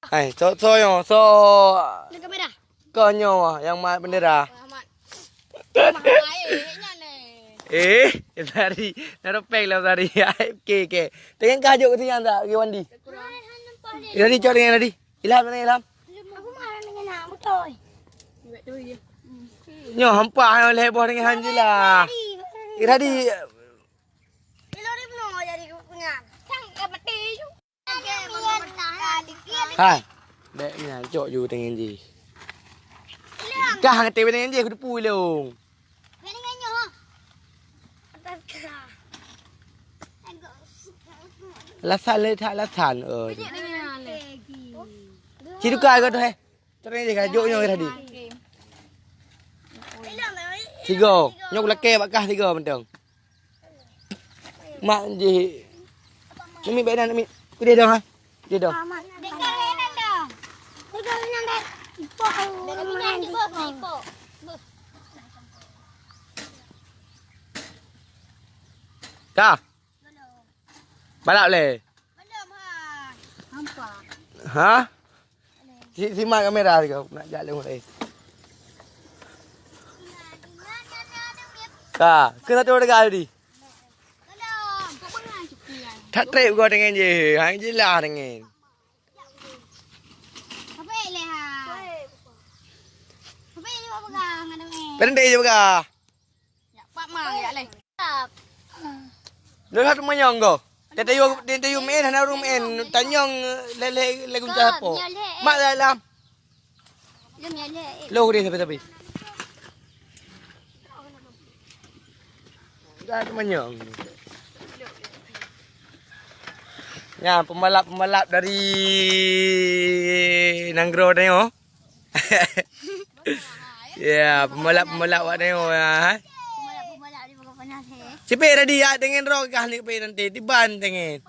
So yang so Dekat merah. konyo yang mat bendera. Tadi naropek lah tadi. Okey. Tengok kajuk ke sini tak? Pergi mandi. Tadi cok dengan tadi. Ilham mana Ilham? Aku marah dengan nak betul. Nyo hampa oleh heboh dengan Han je lah. Tadi Kilo ni penuh jadi punya. Sang mati tu. hai. Dek ni cok ju dengan je. Kah hang tebe dengan je aku depu long. Dengan nyo. Lasan le tak lasan Cidu kai kau tu he. Terang je kajuk nyo tadi. Tiga. Nyok leke bakah tiga mentang. Mak je. Nami baik nak nami. Dia dah ha. Dia dah. Kah? Balap le. Ha? Simak kamera dia nak jalan mulai. Kah, kena tu dekat tadi. Tak trip kau dengan je. Hang je lah dengan. Pendek je bega. Lu hat manyong go. Tetayu main hana room en tanyong le kunca apa. Mak dalam. Lu dia tapi. Dah manyong. Ya, pembalap dari Nanggro ni oh. Ya, pembalap awak ni oh ya. Pembalap dia bagai panas Cepet tadi ya dengan rogah ni pe nanti tiban dengan.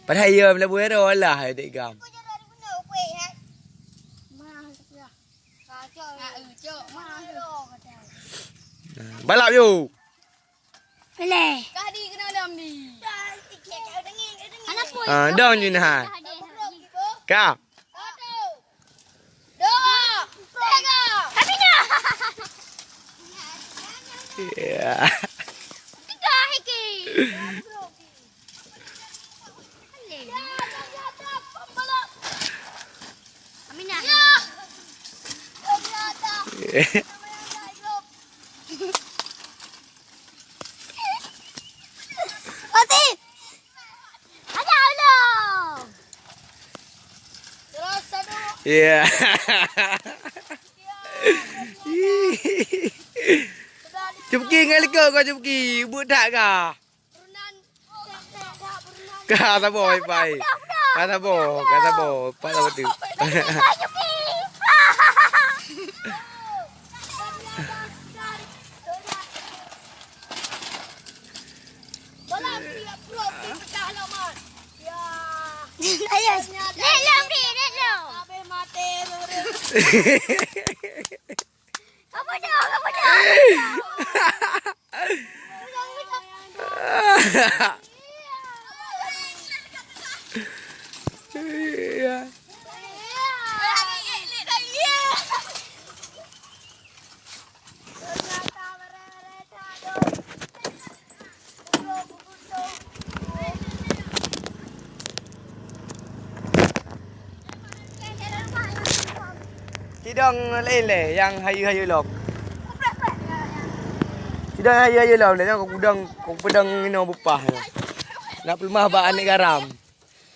Padahal ya bila buat lah adik gam. Balap yo. Boleh. Kadi kena dalam ni. Daun je nah. Kau. Ya. Tiga hiki. Aminah. Mati. Ada Allah. Terus satu. Ya. Cupki ngali kau cupki, budak kah? Kah tak boleh pai. Kata bo, pak tak betul. Apa dah? Sidang lain le yang hayu-hayu lom. Sidang hayu-hayu lom le kau pedang ino bupah. Nak pelmah ba anak garam.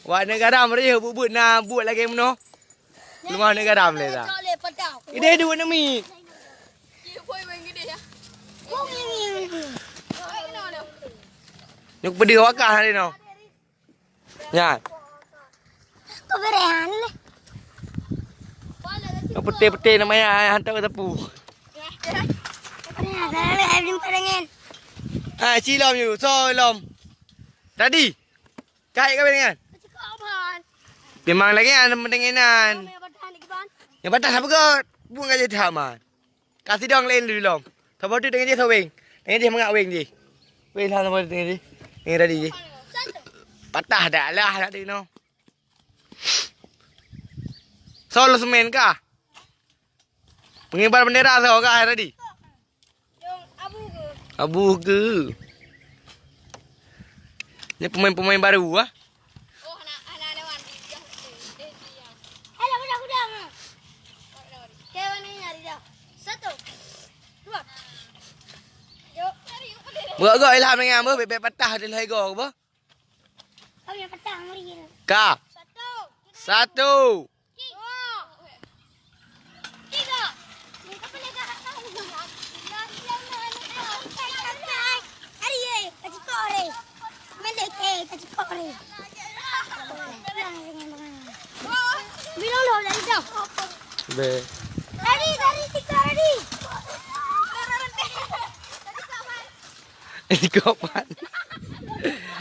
Wa anak garam dia bubut nak buat lagi meno. Pelmah anak garam le tak. Ide dua nak mi. Nyuk pedih wakah ni no. Ya. Kau berehan le. Putih-putih namanya hantar ke tepu. Cilom you. So lom. Tadi. Kait kau dengan. Memang lagi ada mendenginan. Yang batas apa kau? Buang aja taman. Kasih dong lain dulu lom. Tahu tu dengan dia sawing. Dengan dia mengak wing je. Wing lah tahu dengan dia. Dengan tadi je. Patah dah lah nak dia no. Solo semen kah? Pengibar bendera sao kah tadi? Yang abu ke? Abu ke? Ni pemain-pemain baru ah. Oh, anak ada wan. Hello, kuda. Kayak mana nyari dah? 1, 2. Yuk, cari yuk. Berat-berat Ilham dengan apa? Bebek patah dia lahir ke apa? Kau yang petang mari kita. Kah? 1, 1. 2, 3. Ni kau boleh kat atas ni. Hari ye, kacik kau ni. Melek kacik kau ni. Bilang dah dari dah. Be. Dari 3 ready. Ikut ban.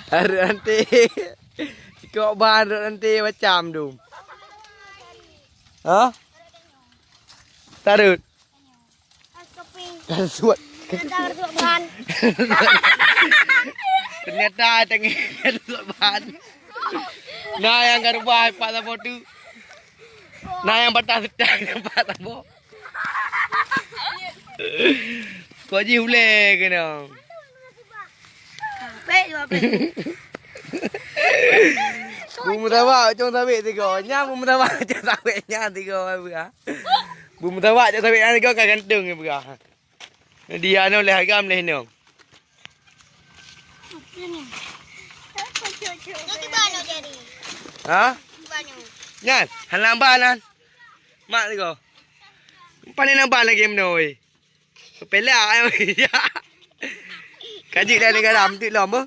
Ada nanti. Ikut ban nanti macam tu. Ha? Tarut. Askoping. Kan suat. Kita berdua bahan. Ternyata tengah suat ban. Nah yang garubah Pak Tabo tu. Nah yang patah sedang Pak Tabo. Kau je hulai kena. Baik juga baik. Bumbu tawak cong sabik tiga. Nya bumbu tawak cong sabiknya tiga berah. Bumbu tawak cong sabiknya tiga kan gantung ni berah. Dia ni oleh agam leh ni. Nanti mana jadi? Ha? Banyak. Nyan, han lambat nan. Mak tiga. Paling lambat lagi menoi. Pelak ai. Kaji dah ni garam tu lama.